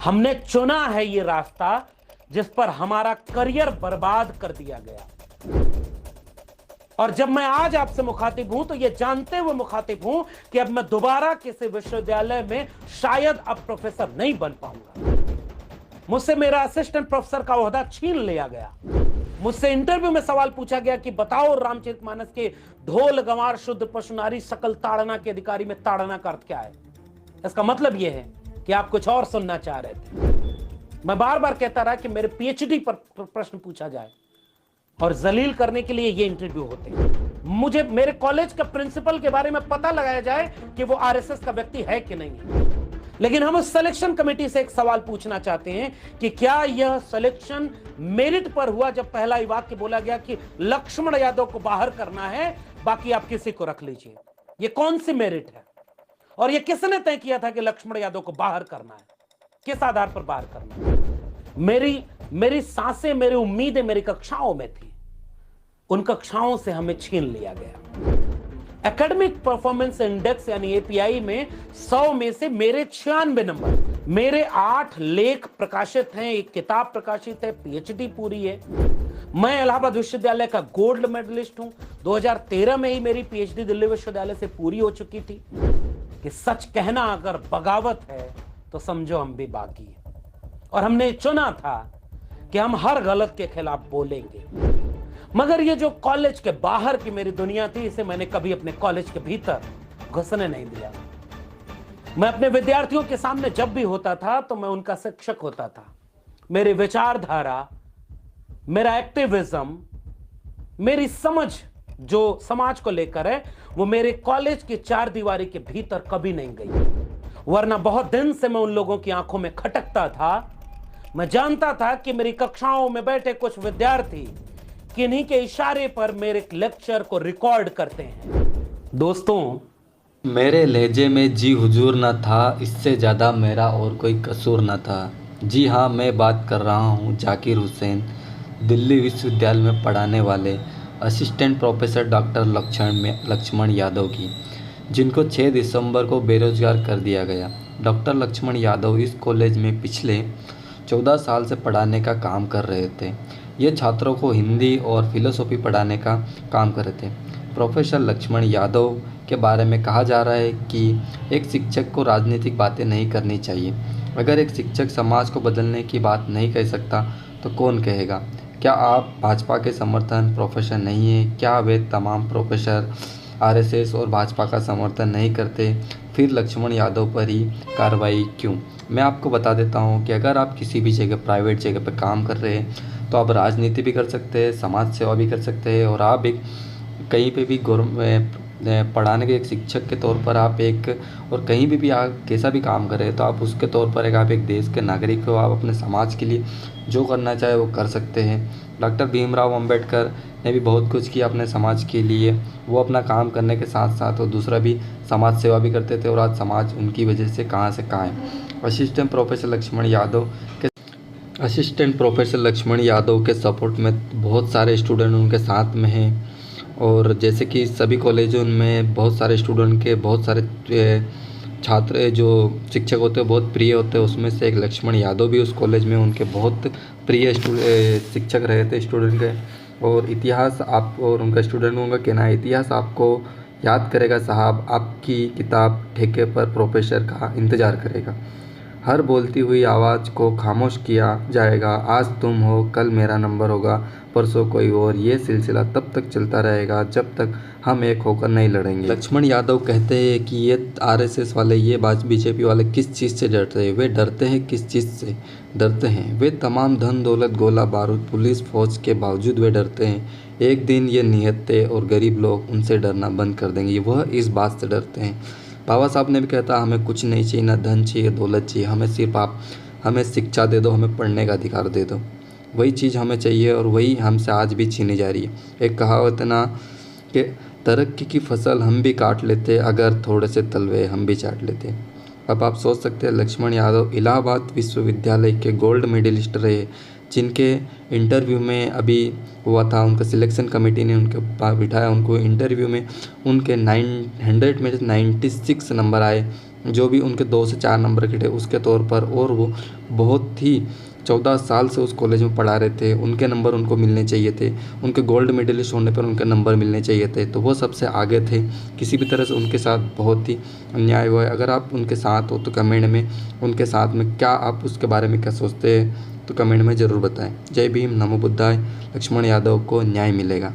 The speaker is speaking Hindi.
हमने चुना है ये रास्ता जिस पर हमारा करियर बर्बाद कर दिया गया। और जब मैं आज आपसे मुखातिब हूं तो यह जानते हुए मुखातिब हूं कि अब मैं दोबारा किसी विश्वविद्यालय में शायद अब प्रोफेसर नहीं बन पाऊंगा। मुझसे मेरा असिस्टेंट प्रोफेसर का ओहदा छीन लिया गया। मुझसे इंटरव्यू में सवाल पूछा गया कि बताओ रामचरितमानस के ढोल गंवार शुद्ध पशु नारी सकल ताड़ना के अधिकारी में ताड़ना का अर्थ क्या है। इसका मतलब यह है कि आप कुछ और सुनना चाह रहे थे। मैं बार बार कहता रहा कि मेरे पीएचडी पर प्रश्न पूछा जाए और जलील करने के लिए ये इंटरव्यू होते हैं। मुझे मेरे कॉलेज का प्रिंसिपल के बारे में पता लगाया जाए कि वो आरएसएस का व्यक्ति है कि नहीं। लेकिन हम उस सिलेक्शन कमेटी से एक सवाल पूछना चाहते हैं कि क्या यह सिलेक्शन मेरिट पर हुआ जब पहला ही वाक्य बोला गया कि लक्ष्मण यादव को बाहर करना है, बाकी आप किसी को रख लीजिए। यह कौन सी मेरिट है और यह किसने तय किया था कि लक्ष्मण यादव को बाहर करना है, किस आधार पर बाहर करना है। मेरी सांसें, मेरी उम्मीदें मेरी कक्षाओं में थी, उन कक्षाओं से हमें छीन लिया गया। एकेडमिक परफॉर्मेंस इंडेक्स यानी एपीआई में 100 में से मेरे 96 नंबर, मेरे 8 लेख प्रकाशित हैं, एक किताब प्रकाशित है, पीएचडी पूरी है। मैं इलाहाबाद विश्वविद्यालय का गोल्ड मेडलिस्ट हूं। 2013 में ही मेरी पीएचडी दिल्ली विश्वविद्यालय से पूरी हो चुकी थी। कि सच कहना अगर बगावत है तो समझो हम भी बागी हैं। और हमने चुना था कि हम हर गलत के खिलाफ बोलेंगे। मगर ये जो कॉलेज के बाहर की मेरी दुनिया थी, इसे मैंने कभी अपने कॉलेज के भीतर घुसने नहीं दिया। मैं अपने विद्यार्थियों के सामने जब भी होता था तो मैं उनका शिक्षक होता था। मेरी विचारधारा, मेरा एक्टिविज्म, मेरी समझ जो समाज को लेकर है, वो मेरे कॉलेज की 4 दीवारी के भीतर कभी नहीं गई। वरना बहुत दिन से मैं उन लोगों की आंखों में खटकता था। मैं जानता था कि मेरी कक्षाओं में बैठे कुछ विद्यार्थी किन्हीं के इशारे पर मेरे लेक्चर को रिकॉर्ड करते हैं। दोस्तों, मेरे लहजे में जी हुजूर न था, इससे ज़्यादा मेरा और कोई कसूर न था। जी हाँ, मैं बात कर रहा हूँ जाकिर हुसैन, दिल्ली विश्वविद्यालय में पढ़ाने वाले assistant professor doctor Lakshman Yadav की, जिनको 6 दिसंबर को बेरोजगार कर दिया गया। डॉक्टर लक्ष्मण यादव इस कॉलेज में पिछले 14 साल से पढ़ाने का काम कर रहे थे। ये छात्रों को हिंदी और फिलोसॉफी पढ़ाने का काम कर रहे थे। प्रोफेसर लक्ष्मण यादव के बारे में कहा जा रहा है कि एक शिक्षक को राजनीतिक बातें नहीं करनी चाहिए। अगर एक शिक्षक समाज को बदलने की बात नहीं कह सकता तो कौन कहेगा। क्या आप भाजपा के समर्थन प्रोफेसर नहीं हैं? क्या वे तमाम प्रोफेसर आरएसएस और भाजपा का समर्थन नहीं करते? फिर लक्ष्मण यादव पर ही कार्रवाई क्यों? मैं आपको बता देता हूं कि अगर आप किसी भी जगह, प्राइवेट जगह पर काम कर रहे हैं तो आप राजनीति भी कर सकते हैं, समाज सेवा भी कर सकते हैं, और आप एक कहीं पे भी पढ़ाने के एक शिक्षक के तौर पर आप एक, और कहीं भी आप कैसा भी काम कर रहे हैं तो आप उसके तौर पर आप एक देश के नागरिक हो। आप अपने समाज के लिए जो करना चाहे वो कर सकते हैं। डॉक्टर भीमराव अंबेडकर ने भी बहुत कुछ किया अपने समाज के लिए। वो अपना काम करने के साथ साथ वो दूसरा भी समाज सेवा भी करते थे, और आज समाज उनकी वजह से कहाँ है। असिस्टेंट प्रोफेसर लक्ष्मण यादव के सपोर्ट में बहुत सारे स्टूडेंट उनके साथ में हैं। और जैसे कि सभी कॉलेजों में बहुत सारे स्टूडेंट के बहुत सारे छात्र जो शिक्षक होते हैं बहुत प्रिय होते हैं, उसमें से एक लक्ष्मण यादव भी उस कॉलेज में उनके बहुत प्रिय शिक्षक रहे थे स्टूडेंट के। और इतिहास आप और उनका स्टूडेंटों का कहना है, इतिहास आपको याद करेगा साहब, आपकी किताब ठेके पर प्रोफेसर का इंतज़ार करेगा। हर बोलती हुई आवाज़ को खामोश किया जाएगा। आज तुम हो, कल मेरा नंबर होगा, परसों कोई और। ये सिलसिला तब तक चलता रहेगा जब तक हम एक होकर नहीं लड़ेंगे। लक्ष्मण यादव कहते हैं कि ये आरएसएस वाले, ये बीजेपी वाले किस चीज़ से डरते हैं? वे डरते हैं किस चीज़ से डरते हैं? वे तमाम धन दौलत, गोला बारूद, पुलिस फौज के बावजूद वे डरते हैं। एक दिन ये निहत्थे और गरीब लोग उनसे डरना बंद कर देंगे। वह इस बात से डरते हैं। बाबा साहब ने भी कहता, हमें कुछ नहीं चाहिए, ना धन चाहिए, दौलत चाहिए, हमें सिर्फ आप हमें शिक्षा दे दो, हमें पढ़ने का अधिकार दे दो। वही चीज़ हमें चाहिए और वही हमसे आज भी छीनी जा रही है। एक कहावत है ना कि तरक्की की फसल हम भी काट लेते, अगर थोड़े से तलवे हम भी चाट लेते। अब आप सोच सकते हैं, लक्ष्मण यादव इलाहाबाद विश्वविद्यालय के गोल्ड मेडलिस्ट रहे, जिनके इंटरव्यू में अभी हुआ था, उनका सिलेक्शन कमेटी ने उनके पास बिठाया, उनको इंटरव्यू में उनके 900 में से 96 नंबर आए, जो भी उनके 2 से 4 नंबर के थे उसके तौर पर, और वो बहुत ही 14 साल से उस कॉलेज में पढ़ा रहे थे, उनके नंबर उनको मिलने चाहिए थे, उनके गोल्ड मेडलिस्ट होने पर उनके नंबर मिलने चाहिए थे, तो वो सबसे आगे थे। किसी भी तरह से उनके साथ बहुत ही अन्याय हुआ है। अगर आप उनके साथ हो तो कमेंट में उनके साथ में क्या आप उसके बारे में क्या सोचते हैं तो कमेंट में ज़रूर बताएं। जय भीम, नमो बुद्धाय। लक्ष्मण यादव को न्याय मिलेगा।